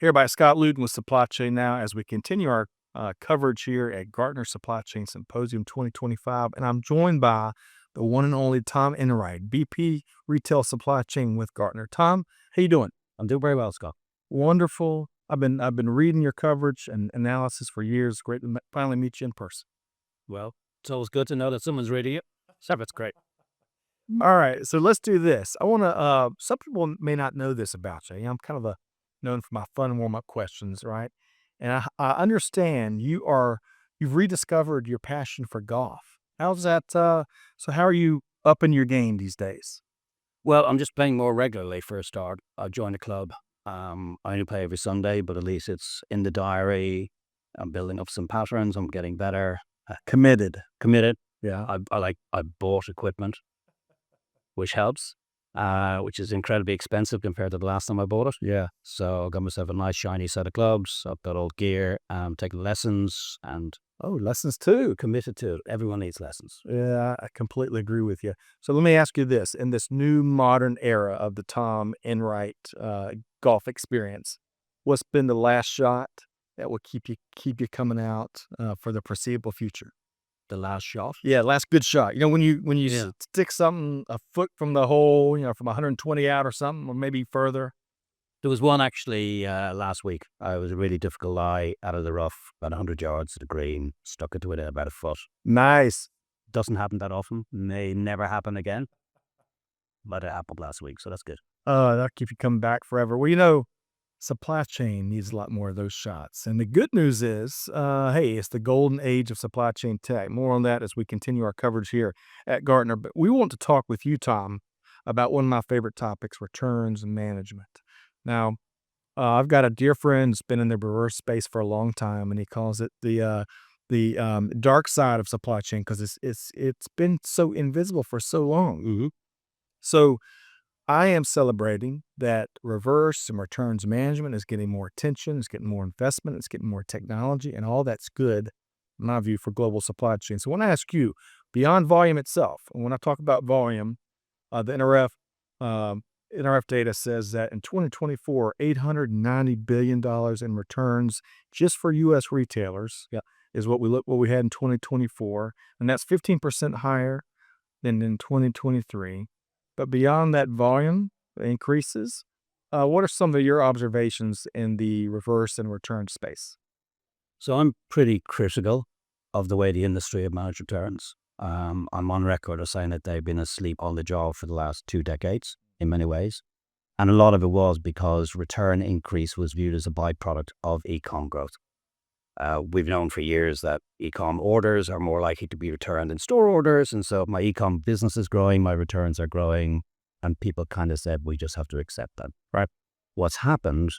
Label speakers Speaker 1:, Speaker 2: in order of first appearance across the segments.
Speaker 1: Here by Scott Luton with Supply Chain Now as we continue our coverage here at Gartner Supply Chain Symposium 2025. And I'm joined by the one and only Tom Enright, VP Retail Supply Chain with Gartner. Tom, how you doing?
Speaker 2: I'm doing very well, Scott.
Speaker 1: Wonderful. I've been reading your coverage and analysis for years. Great to finally meet you in person.
Speaker 2: Well, it's always good to know that someone's reading it. So that's great.
Speaker 1: All right, so let's do this. I want to. Some people may not know this about you. I'm kind of known for my fun warm up questions, right? And I understand you've rediscovered your passion for golf. How's that? So how are you upping your game these days?
Speaker 2: Well, I'm just playing more regularly for a start. I've joined a club. I only play every Sunday, but at least it's in the diary. I'm building up some patterns. I'm getting better.
Speaker 1: Committed.
Speaker 2: Yeah. I bought equipment, which helps, which is incredibly expensive compared to the last time I bought it.
Speaker 1: Yeah.
Speaker 2: So I got myself a nice shiny set of clubs. I've got old gear. I'm taking lessons and
Speaker 1: Oh, lessons too.
Speaker 2: committed to it. Everyone needs lessons.
Speaker 1: Yeah, I completely agree with you. So let me ask you this: in this new modern era of the Tom Enright golf experience, what's been the last shot that will keep you coming out for the foreseeable future?
Speaker 2: The last shot.
Speaker 1: Yeah, last good shot. When you
Speaker 2: Yeah.
Speaker 1: stick something a foot from the hole, from 120 out or something, or maybe further.
Speaker 2: There was one actually last week. I was a really difficult lie out of the rough, about 100 yards to the green, stuck it to within about a foot.
Speaker 1: Nice.
Speaker 2: Doesn't happen that often. May never happen again, but it happened last week, so that's good.
Speaker 1: That'll keep you coming back forever. Well, supply chain needs a lot more of those shots. And the good news is, hey, it's the golden age of supply chain tech. More on that as we continue our coverage here at Gartner. But we want to talk with you, Tom, about one of my favorite topics, returns and management. Now, I've got a dear friend that's been in the reverse space for a long time, and he calls it the dark side of supply chain because it's been so invisible for so long.
Speaker 2: Mm-hmm.
Speaker 1: So I am celebrating that reverse and returns management is getting more attention, it's getting more investment, it's getting more technology, and all that's good, in my view, for global supply chain. So when I ask you, beyond volume itself, and when I talk about volume, the NRF data says that in 2024, $890 billion in returns just for U.S. retailers is what we had in 2024, and that's 15% higher than in 2023. But beyond that volume increases, what are some of your observations in the reverse and return space?
Speaker 2: So I'm pretty critical of the way the industry have managed returns. I'm on record as saying that they've been asleep on the job for the last 2 decades in many ways. And a lot of it was because return increase was viewed as a byproduct of e-com growth. We've known for years that e-com orders are more likely to be returned than store orders. And so if my e-com business is growing, my returns are growing. And people kind of said, we just have to accept that.
Speaker 1: Right.
Speaker 2: What's happened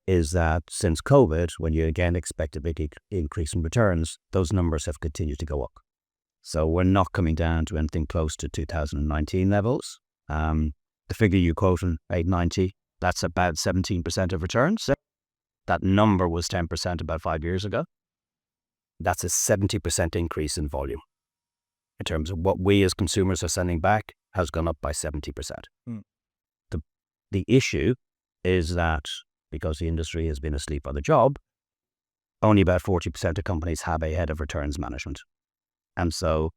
Speaker 2: is that since COVID, when you again expect a big increase in returns, those numbers have continued to go up. So we're not coming down to anything close to 2019 levels. The figure you quoted, 890, that's about 17% of returns. That number was 10% about 5 years ago. That's a 70% increase in volume. In terms of what we as consumers are sending back has gone up by 70%.
Speaker 1: Mm.
Speaker 2: The issue is that because the industry has been asleep on the job, only about 40% of companies have a head of returns management. And so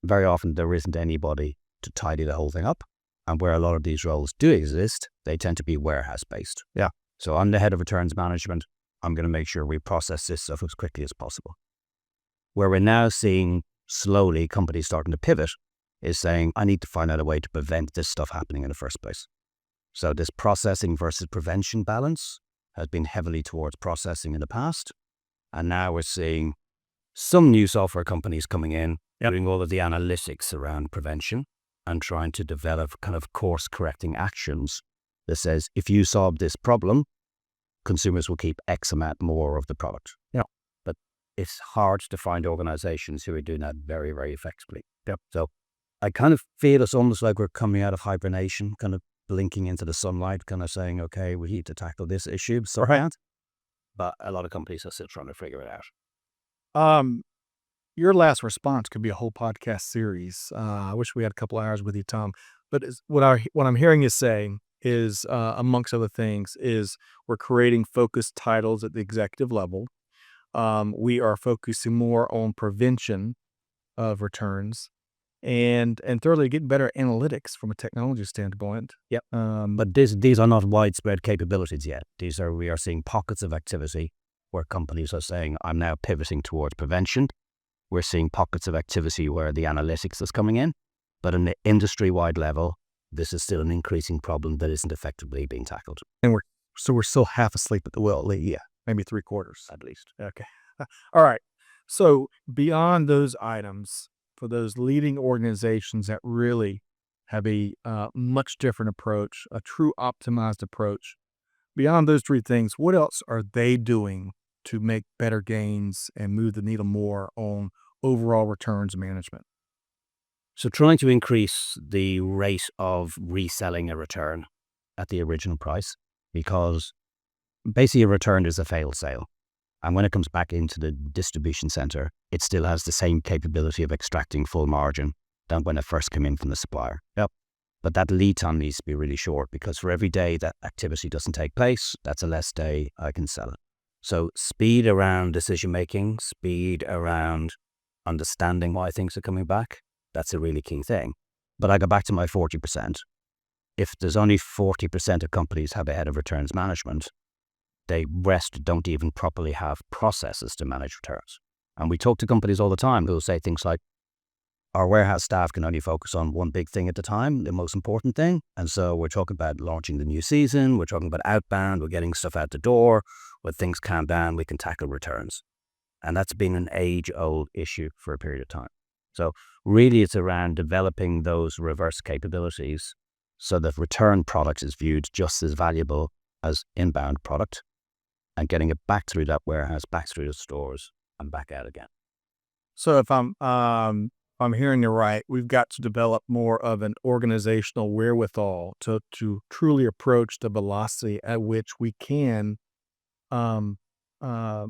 Speaker 2: very often there isn't anybody to tidy the whole thing up. And where a lot of these roles do exist, they tend to be warehouse-based.
Speaker 1: Yeah.
Speaker 2: So I'm the head of returns management. I'm going to make sure we process this stuff as quickly as possible. Where we're now seeing slowly companies starting to pivot is saying, I need to find out a way to prevent this stuff happening in the first place. So this processing versus prevention balance has been heavily towards processing in the past. And now we're seeing some new software companies coming in, doing all of the analytics around prevention and trying to develop kind of course-correcting actions that says, if you solve this problem, consumers will keep X amount more of the product.
Speaker 1: Yeah.
Speaker 2: But it's hard to find organizations who are doing that very, very effectively.
Speaker 1: Yeah.
Speaker 2: So I kind of feel it's almost like we're coming out of hibernation, kind of blinking into the sunlight, kind of saying, okay, we need to tackle this issue. But a lot of companies are still trying to figure it out.
Speaker 1: Your last response could be a whole podcast series. I wish we had a couple hours with you, Tom. But what I'm hearing you saying is, amongst other things, is we're creating focused titles at the executive level. We are focusing more on prevention of returns and thirdly, getting better analytics from a technology standpoint.
Speaker 2: Yep.
Speaker 1: Um,
Speaker 2: But these are not widespread capabilities yet. We are seeing pockets of activity where companies are saying, I'm now pivoting towards prevention. We're seeing pockets of activity where the analytics is coming in. But in the industry-wide level, this is still an increasing problem that isn't effectively being tackled.
Speaker 1: and we're still half asleep at the wheel, yeah, maybe 3/4
Speaker 2: At least.
Speaker 1: Okay. All right. So beyond those items, for those leading organizations that really have a much different approach, a true optimized approach, beyond those three things, what else are they doing to make better gains and move the needle more on overall returns management?
Speaker 2: So trying to increase the rate of reselling a return at the original price, because basically a return is a failed sale. And when it comes back into the distribution center, it still has the same capability of extracting full margin than when it first came in from the supplier. Yep. But that lead time needs to be really short, because for every day that activity doesn't take place, that's a less day I can sell it. So speed around decision making, speed around understanding why things are coming back, that's a really key thing. But I go back to my 40%. If there's only 40% of companies have a head of returns management, the rest don't even properly have processes to manage returns. And we talk to companies all the time who will say things like, our warehouse staff can only focus on one big thing at a time, the most important thing. And so we're talking about launching the new season, we're talking about outbound, we're getting stuff out the door. When things calm down, we can tackle returns. And that's been an age-old issue for a period of time. So really it's around developing those reverse capabilities so that return product is viewed just as valuable as inbound product, and getting it back through that warehouse, back through the stores, and back out again.
Speaker 1: So if I'm hearing you right, we've got to develop more of an organizational wherewithal to truly approach the velocity at which we can um, uh,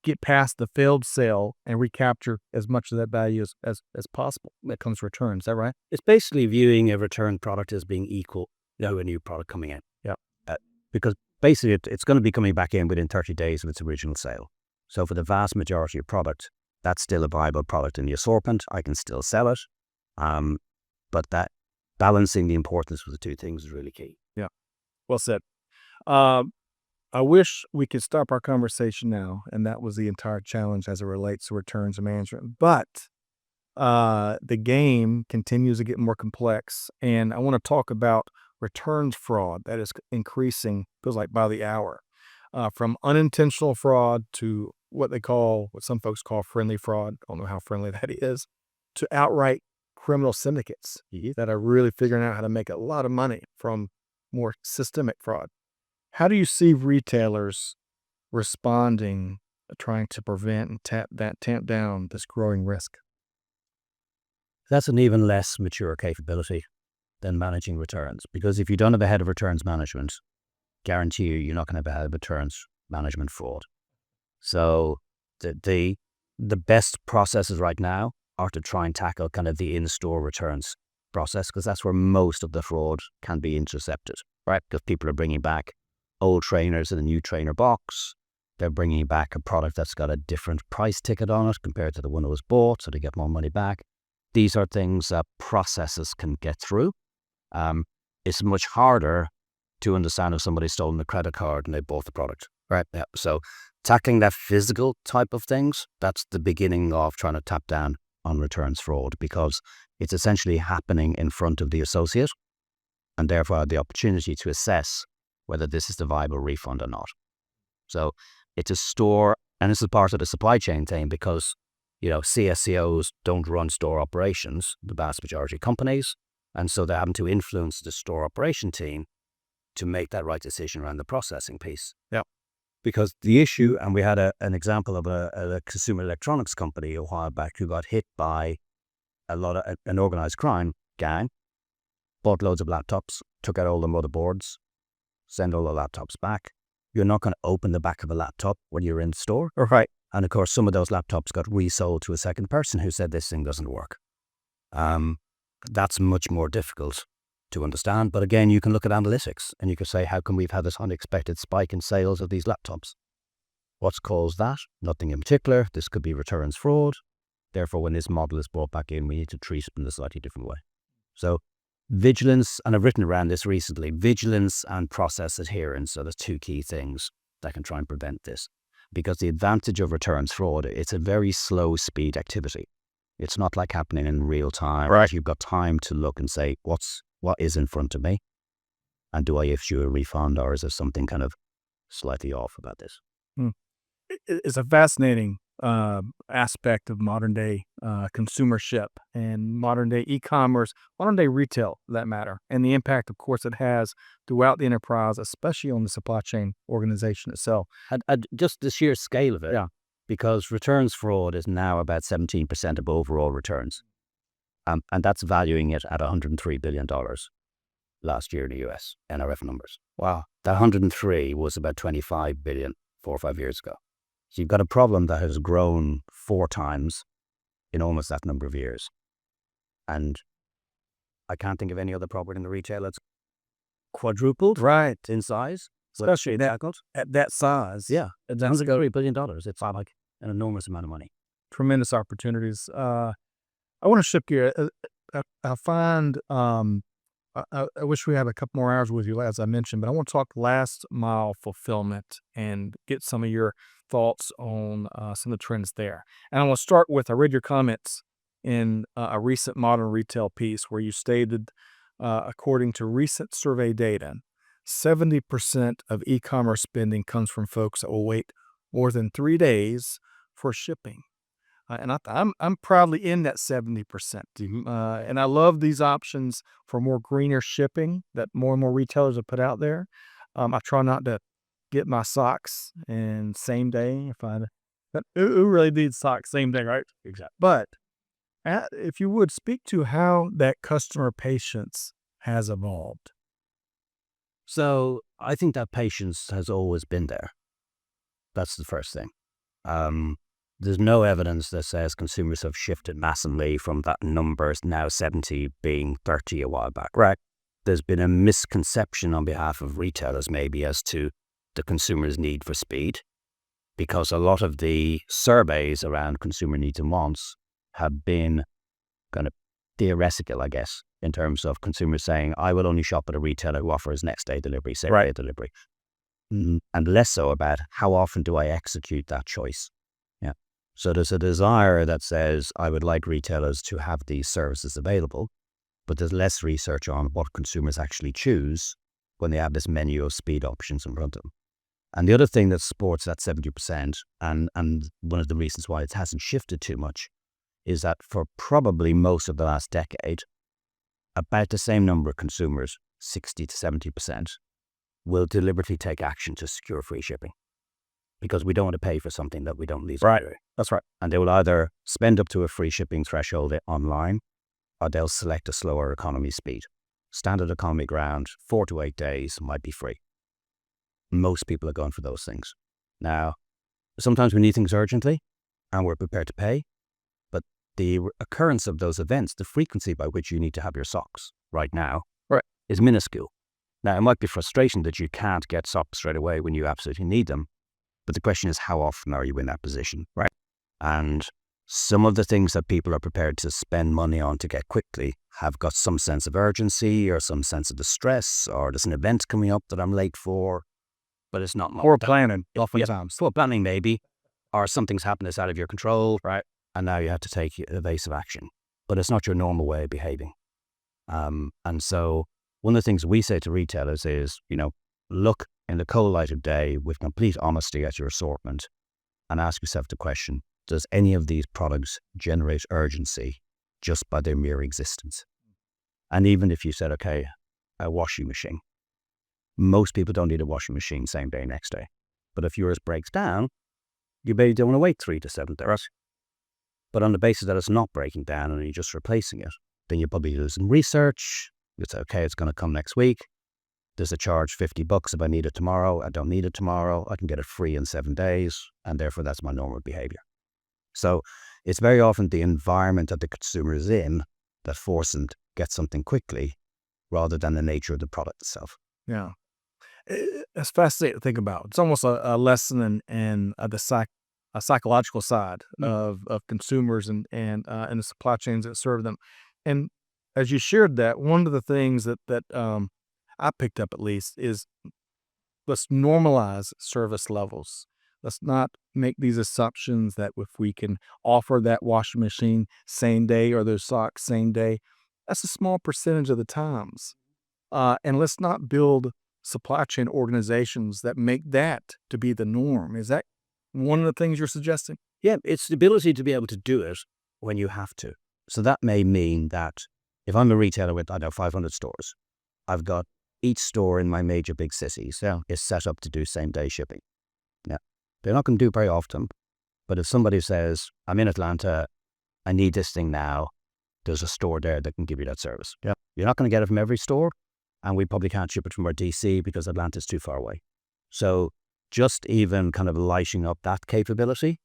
Speaker 1: get past the failed sale and recapture as much of that value as possible when it comes to returns. Is that right?
Speaker 2: It's basically viewing a return product as being equal to a new product coming in.
Speaker 1: Yeah.
Speaker 2: Because basically it's going to be coming back in within 30 days of its original sale. So for the vast majority of product, that's still a viable product in the assortment. I can still sell it. But that balancing the importance of the two things is really key.
Speaker 1: Yeah. Well said. Um, I wish we could stop our conversation now, and that was the entire challenge as it relates to returns management. But the game continues to get more complex, and I want to talk about returns fraud that is increasing, feels like by the hour, from unintentional fraud to what some folks call friendly fraud. I don't know how friendly that is, to outright criminal syndicates that are really figuring out how to make a lot of money from more systemic fraud. How do you see retailers responding, trying to prevent and tamp down this growing risk?
Speaker 2: That's an even less mature capability than managing returns, because if you don't have a head of returns management, guarantee you're not going to have a head of returns management fraud. So the best processes right now are to try and tackle kind of the in-store returns process, because that's where most of the fraud can be intercepted, right? Because people are bringing back old trainers in a new trainer box. They're bringing back a product that's got a different price ticket on it compared to the one that was bought, so they get more money back. These are things that processes can get through. It's much harder to understand if somebody's stolen a credit card and they bought the product, right? Yeah. So tackling that physical type of things, that's the beginning of trying to tap down on returns fraud, because it's essentially happening in front of the associate, and therefore the opportunity to assess whether this is the viable refund or not. So it's a store, and this is part of the supply chain thing, because CSCOs don't run store operations, the vast majority of companies, and so they're having to influence the store operation team to make that right decision around the processing piece.
Speaker 1: Yeah.
Speaker 2: Because the issue, and we had an example of a consumer electronics company a while back who got hit by an organized crime gang, bought loads of laptops, took out all the motherboards, send all the laptops back. You're not going to open the back of a laptop when you're in store.
Speaker 1: Right.
Speaker 2: And of course, some of those laptops got resold to a second person who said this thing doesn't work. That's much more difficult to understand. But again, you can look at analytics and you can say, how come we've had this unexpected spike in sales of these laptops? What's caused that? Nothing in particular. This could be returns fraud. Therefore, when this model is brought back in, we need to treat it in a slightly different way. So vigilance, and I've written around this recently, vigilance and process adherence are the two key things that can try and prevent this. Because the advantage of returns fraud, it's a very slow speed activity. It's not like happening in real time.
Speaker 1: Right.
Speaker 2: You've got time to look and say, what is in front of me? And do I issue a refund, or is there something kind of slightly off about this?
Speaker 1: It's a fascinating aspect of modern day consumership and modern day e-commerce, modern day retail, for that matter, and the impact, of course, it has throughout the enterprise, especially on the supply chain organization itself.
Speaker 2: And just the sheer scale of it.
Speaker 1: Yeah.
Speaker 2: Because returns fraud is now about 17% of overall returns. And that's valuing it at $103 billion last year in the US, NRF numbers.
Speaker 1: Wow.
Speaker 2: That 103 was about 25 billion 4 or 5 years ago. So you've got a problem that has grown 4 times in almost that number of years. And I can't think of any other problem in the retail that's quadrupled
Speaker 1: Right.
Speaker 2: in size.
Speaker 1: Especially at that size.
Speaker 2: Yeah.
Speaker 1: That's
Speaker 2: $103 billion. It's like an enormous amount of money.
Speaker 1: tremendous opportunities. I want to shift gear. I find, I wish we had a couple more hours with you, as I mentioned, but I want to talk last mile fulfillment and get some of your thoughts on some of the trends there. And I want to start with, I read your comments in a recent Modern Retail piece where you stated, according to recent survey data, 70% of e-commerce spending comes from folks that will wait more than 3 days for shipping. And I'm proudly in that 70%. And I love these options for more greener shipping that more and more retailers have put out there. I try not to get my socks in same day. Who really needs socks same day, right?
Speaker 2: Exactly.
Speaker 1: But if you would speak to how that customer patience has evolved.
Speaker 2: So I think that patience has always been there. That's the first thing. There's no evidence that says consumers have shifted massively from that number now 70 being 30 a while back.
Speaker 1: Right.
Speaker 2: There's been a misconception on behalf of retailers maybe as to the consumer's need for speed, because a lot of the surveys around consumer needs and wants have been kind of theoretical, I guess, in terms of consumers saying, I will only shop at a retailer who offers next day delivery, same day delivery. And less so about how often do I execute that choice. Yeah. So there's a desire that says, I would like retailers to have these services available, but there's less research on what consumers actually choose when they have this menu of speed options in front of them. And the other thing that supports that 70%, and one of the reasons why it hasn't shifted too much, is that for probably most of the last decade, about the same number of consumers, 60 to 70%, will deliberately take action to secure free shipping, because we don't want to pay for something that we don't need to
Speaker 1: Right.
Speaker 2: do.
Speaker 1: That's right.
Speaker 2: And they will either spend up to a free shipping threshold online, or they'll select a slower economy speed. Standard economy ground, 4 to 8 days might be free. Most people are going for those things. Now, sometimes we need things urgently, and we're prepared to pay, but the occurrence of those events, the frequency by which you need to have your socks right now, is minuscule. Now, it might be frustrating that you can't get socks straight away when you absolutely need them, but the question is, how often are you in that position, right? And some of the things that people are prepared to spend money on to get quickly have got some sense of urgency or some sense of distress, or there's an event coming up that I'm late for, but it's not.
Speaker 1: Poor planning, oftentimes.
Speaker 2: Poor planning maybe, or something's happened that's out of your control, right? And now you have to take evasive action, but it's not your normal way of behaving. And so one of the things we say to retailers is, look in the cold light of day with complete honesty at your assortment and ask yourself the question, does any of these products generate urgency just by their mere existence? And even if you said, okay, a washing machine, most people don't need a washing machine same day, next day. But if yours breaks down, you maybe don't want to wait 3 to 7 days. But on the basis that it's not breaking down and you're just replacing it, then you probably do some research. It's okay, it's going to come next week. There's a charge $50 if I need it tomorrow. I don't need it tomorrow. I can get it free in 7 days. And therefore, that's my normal behavior. So it's very often the environment that the consumer is in that forces them to get something quickly,
Speaker 1: Yeah.
Speaker 2: rather than the nature of the product itself.
Speaker 1: Yeah. It's fascinating to think about. It's almost a lesson in a psychological side of consumers and the supply chains that serve them. And as you shared that, one of the things that I picked up at least is let's normalize service levels. Let's not make these assumptions that if we can offer that washing machine same day or those socks same day, that's a small percentage of the times. And let's not build supply chain organizations that make that to be the norm. Is that one of the things you're suggesting?
Speaker 2: Yeah, it's the ability to be able to do it when you have to. So that may mean that if I'm a retailer with, I don't know, 500 stores, I've got each store in my major big cities is set up to do same day shipping. Now, they're not going to do it very often, but if somebody says, I'm in Atlanta, I need this thing now, there's a store there that can give you that service.
Speaker 1: Yeah.
Speaker 2: You're not going to get it from every store, and we probably can't ship it from our DC because Atlanta's too far away. So just even kind of lighting up that capability,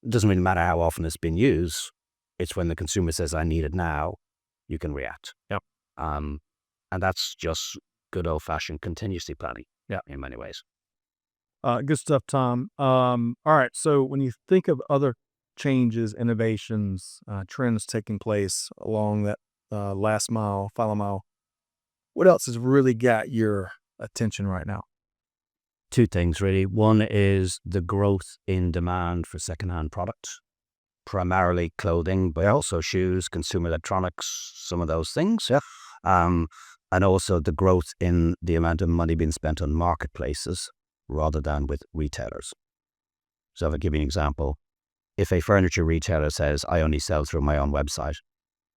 Speaker 2: it doesn't really matter how often it's been used. It's when the consumer says, I need it now, you can react.
Speaker 1: Yep.
Speaker 2: And that's just good old-fashioned contingency planning.
Speaker 1: Yeah.
Speaker 2: In many ways.
Speaker 1: Good stuff, Tom. All right. So when you think of other changes, innovations, trends taking place along that last mile, final mile, what else has really got your attention right now?
Speaker 2: Two things, really. One is the growth in demand for secondhand products, primarily clothing, but also shoes, consumer electronics, some of those things.
Speaker 1: Yeah.
Speaker 2: And also the growth in the amount of money being spent on marketplaces rather than with retailers. So if I give you an example, if a furniture retailer says, I only sell through my own website,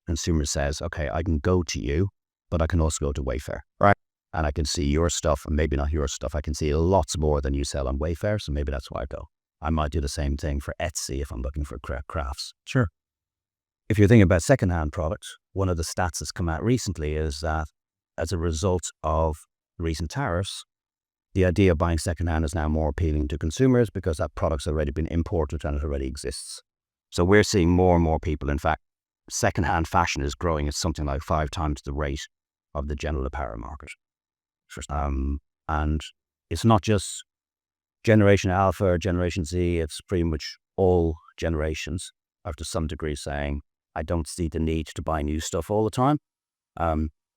Speaker 2: consumer says, okay, I can go to you, but I can also go to Wayfair.
Speaker 1: Right.
Speaker 2: And I can see your stuff, and maybe not your stuff. I can see lots more than you sell on Wayfair, so maybe that's why I go. I might do the same thing for Etsy if I'm looking for crafts.
Speaker 1: Sure.
Speaker 2: If you're thinking about secondhand products, one of the stats that's come out recently is that as a result of recent tariffs, the idea of buying secondhand is now more appealing to consumers because that product's already been imported and it already exists. So we're seeing more and more people. In fact, secondhand fashion is growing at something like 5 times the rate of the general apparel market. And it's not just Generation Alpha or Generation Z, it's pretty much all generations are to some degree saying, I don't see the need to buy new stuff all the time.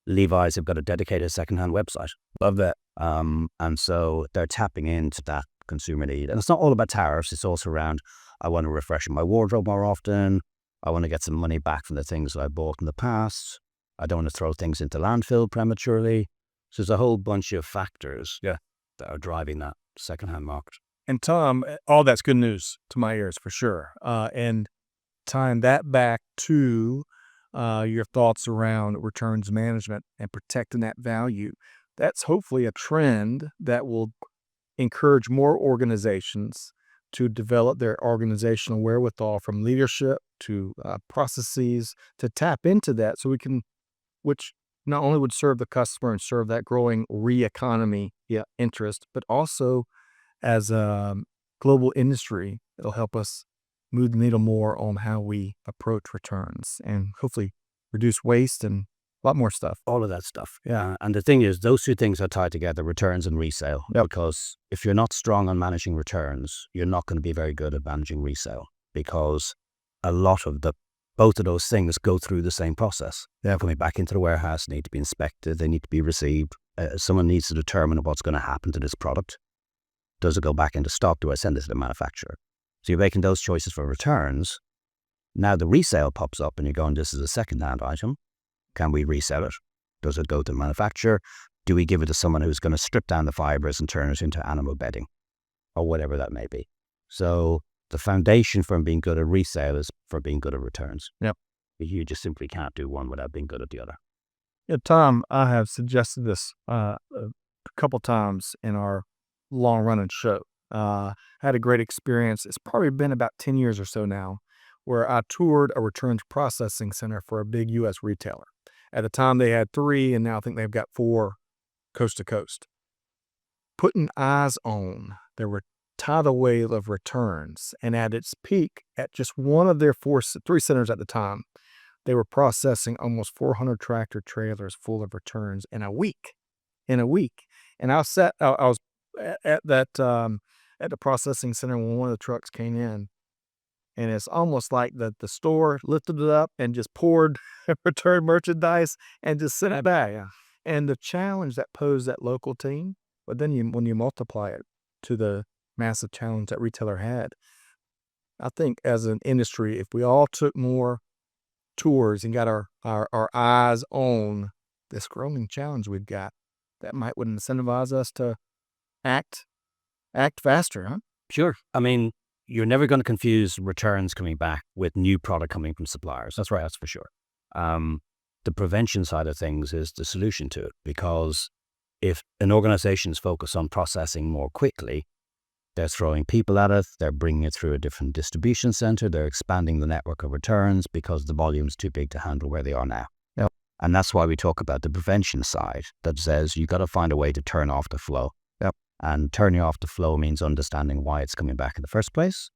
Speaker 2: Levi's have got a dedicated secondhand website.
Speaker 1: Love that.
Speaker 2: And so they're tapping into that consumer need. And it's not all about tariffs. It's also around, I want to refresh my wardrobe more often. I want to get some money back from the things that I bought in the past. I don't want to throw things into landfill prematurely. So there's a whole bunch of factors that are driving that secondhand market.
Speaker 1: And Tom, all that's good news to my ears for sure. And tying that back to your thoughts around returns management and protecting that value, that's hopefully a trend that will encourage more organizations to develop their organizational wherewithal from leadership to processes to tap into that so we can, which not only would serve the customer and serve that growing re-economy interest, but also as a global industry, it'll help us move the needle more on how we approach returns and hopefully reduce waste and a lot more stuff.
Speaker 2: All of that stuff. Yeah. And the thing is, those two things are tied together, returns and resale.
Speaker 1: Yep.
Speaker 2: Because if you're not strong on managing returns, you're not going to be very good at managing resale because a lot of both of those things go through the same process. They're coming back into the warehouse, need to be inspected, they need to be received. Someone needs to determine what's going to happen to this product. Does it go back into stock? Do I send it to the manufacturer? So you're making those choices for returns. Now the resale pops up and you're going, this is a second-hand item. Can we resell it? Does it go to the manufacturer? Do we give it to someone who's going to strip down the fibers and turn it into animal bedding or whatever that may be? So the foundation for being good at resale is for being good at returns.
Speaker 1: Yep.
Speaker 2: You just simply can't do one without being good at the other.
Speaker 1: Yeah, Tom, I have suggested this a couple times in our long-running show. Had a great experience. It's probably been about 10 years or so now, where I toured a returns processing center for a big U.S. retailer. At the time, they had 3, and now I think they've got 4 coast to coast. Putting eyes on their tidal wave of returns, and at its peak, at just one of their 3 centers at the time, They were processing almost 400 tractor trailers full of returns in a week. In a week, and I was at at the processing center when one of the trucks came in, and it's almost like the store lifted it up and just poured returned merchandise and just sent it back.
Speaker 2: Yeah.
Speaker 1: And the challenge that posed that local team, but then when you multiply it to the massive challenge that retailer had, I think as an industry, if we all took more tours and got our eyes on this growing challenge we've got, that would incentivize us to act faster, huh?
Speaker 2: Sure. I mean, you're never going to confuse returns coming back with new product coming from suppliers. That's right. That's for sure. The prevention side of things is the solution to it, because if an organization is focused on processing more quickly, they're throwing people at it, they're bringing it through a different distribution center, they're expanding the network of returns because the volume's too big to handle where they are now.
Speaker 1: Yep.
Speaker 2: And that's why we talk about the prevention side that says you got to find a way to turn off the flow.
Speaker 1: Yep.
Speaker 2: And turning off the flow means understanding why it's coming back in the first place.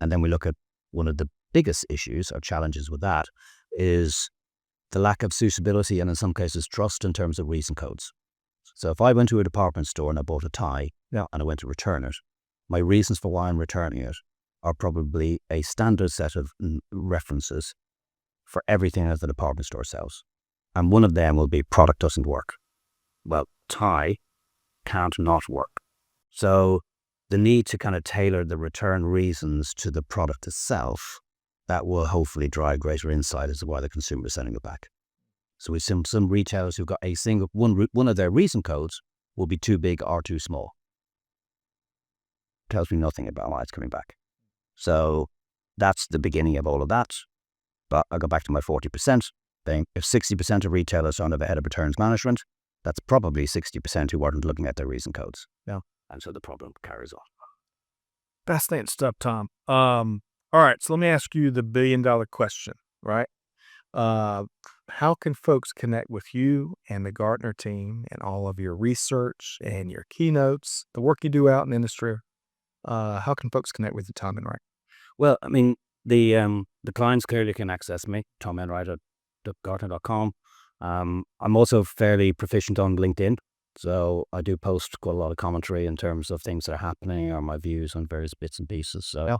Speaker 2: And then we look at one of the biggest issues or challenges with that is the lack of suitability and in some cases trust in terms of reason codes. So if I went to a department store and I bought a tie and I went to return it, my reasons for why I'm returning it are probably a standard set of references for everything that the department store sells. And one of them will be product doesn't work. Well, tie can't not work. So the need to kind of tailor the return reasons to the product itself, that will hopefully drive greater insight as to why the consumer is sending it back. So we've seen some retailers who've got a single, one of their reason codes will be too big or too small. Tells me nothing about why it's coming back. So that's the beginning of all of that. But I'll go back to my 40% thing. If 60% of retailers don't have a head of returns management, that's probably 60% who weren't looking at their reason codes.
Speaker 1: Yeah.
Speaker 2: And so the problem carries on.
Speaker 1: Fascinating stuff, Tom. All right, so let me ask you the billion-dollar question, right? How can folks connect with you and the Gartner team and all of your research and your keynotes, the work you do out in the industry? How can folks connect with you, Tom Enright?
Speaker 2: Well, I mean, the clients clearly can access me, Tom Enright at gartner.com. I'm also fairly proficient on LinkedIn, so I do post quite a lot of commentary in terms of things that are happening or my views on various bits and pieces. So
Speaker 1: Yeah.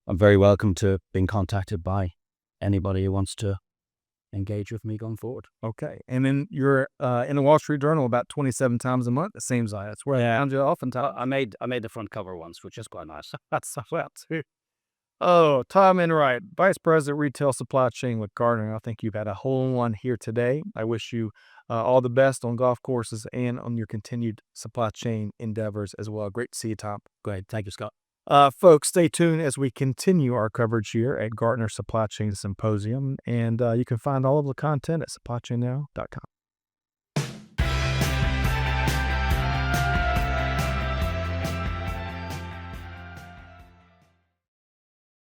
Speaker 2: I'm very welcome to being contacted by anybody who wants to engage with me going forward.
Speaker 1: Okay, and then you're in the Wall Street Journal about 27 times a month. It seems like that's where I found you oftentimes.
Speaker 2: I made the front cover once, which is quite nice.
Speaker 1: That's well too. Oh, Tom Enright, Vice President Retail Supply Chain with Gartner. I think you've had a whole one here today. I wish you all the best on golf courses and on your continued supply chain endeavors as well. Great to see you, Tom.
Speaker 2: Go ahead. Thank you, Scott.
Speaker 1: Folks, stay tuned as we continue our coverage here at Gartner Supply Chain Symposium. And you can find all of the content at supplychainnow.com.